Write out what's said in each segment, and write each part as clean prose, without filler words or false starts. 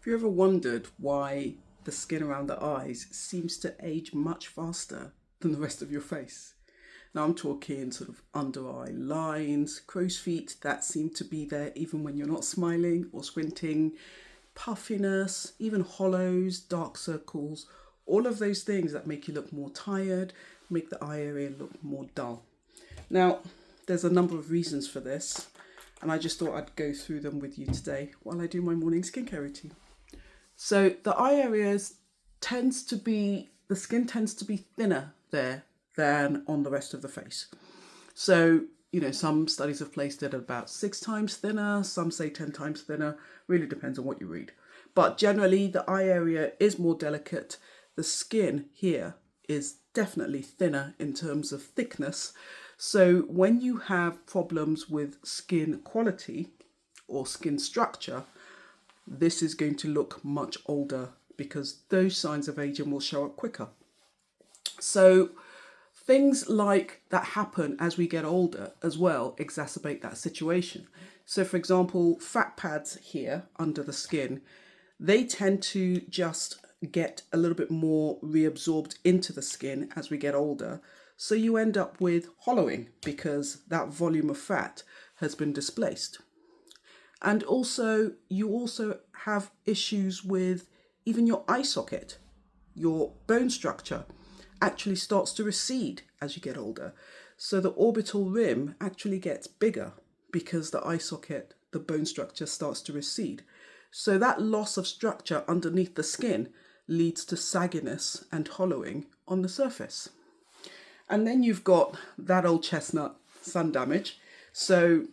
Have you ever wondered why the skin around the eyes seems to age much faster than the rest of your face? Now I'm talking sort of under eye lines, crow's feet that seem to be there even when you're not smiling or squinting, puffiness, even hollows, dark circles, all of those things that make you look more tired, make the eye area look more dull. Now, there's a number of reasons for this, and I just thought I'd go through them with you today while I do my morning skincare routine. So the eye areas the skin tends to be thinner there than on the rest of the face. So, some studies have placed it at about 6 times thinner, some say 10 times thinner, really depends on what you read. But generally the eye area is more delicate. The skin here is definitely thinner in terms of thickness. So when you have problems with skin quality or skin structure, this is going to look much older because those signs of aging will show up quicker. So things like that happen as we get older as well exacerbate that situation. So for example, fat pads here under the skin, they tend to just get a little bit more reabsorbed into the skin as we get older. So you end up with hollowing because that volume of fat has been displaced. And you also have issues with even your eye socket. Your bone structure actually starts to recede as you get older. So the orbital rim actually gets bigger because the eye socket, the bone structure starts to recede. So that loss of structure underneath the skin leads to sagginess and hollowing on the surface. And then you've got that old chestnut, sun damage. So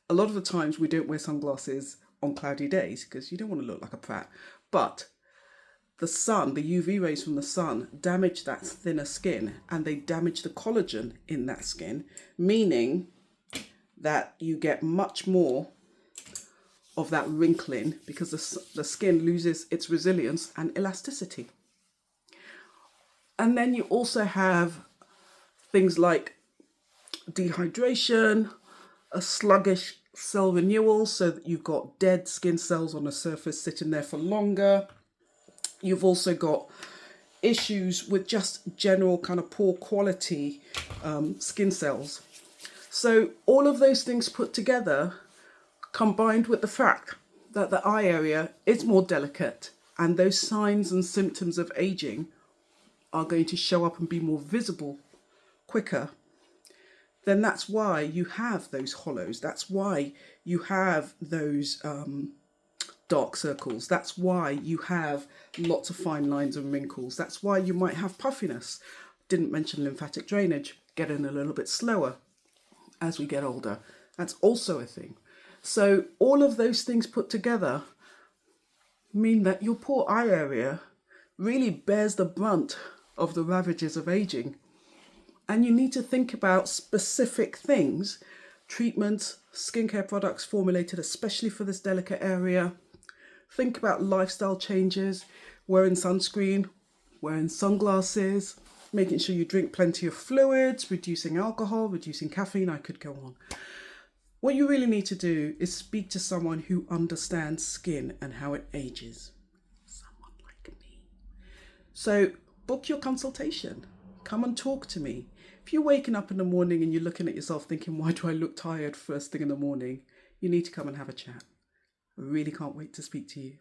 a lot of the times we don't wear sunglasses on cloudy days because you don't want to look like a prat. But the sun, the UV rays from the sun damage that thinner skin and they damage the collagen in that skin, meaning that you get much more of that wrinkling because the skin loses its resilience and elasticity. And then you also have things like dehydration, a sluggish cell renewal, so that you've got dead skin cells on the surface sitting there for longer. You've also got issues with just general kind of poor quality skin cells. So all of those things put together, combined with the fact that the eye area is more delicate and those signs and symptoms of aging are going to show up and be more visible quicker, then that's why you have those hollows. That's why you have those dark circles. That's why you have lots of fine lines and wrinkles. That's why you might have puffiness. Didn't mention lymphatic drainage, getting a little bit slower as we get older. That's also a thing. So all of those things put together mean that your poor eye area really bears the brunt of the ravages of aging. And you need to think about specific things, treatments, skincare products formulated especially for this delicate area. Think about lifestyle changes, wearing sunscreen, wearing sunglasses, making sure you drink plenty of fluids, reducing alcohol, reducing caffeine, I could go on. What you really need to do is speak to someone who understands skin and how it ages. Someone like me. So book your consultation. Come and talk to me. If you're waking up in the morning and you're looking at yourself thinking, why do I look tired first thing in the morning? You need to come and have a chat. I really can't wait to speak to you.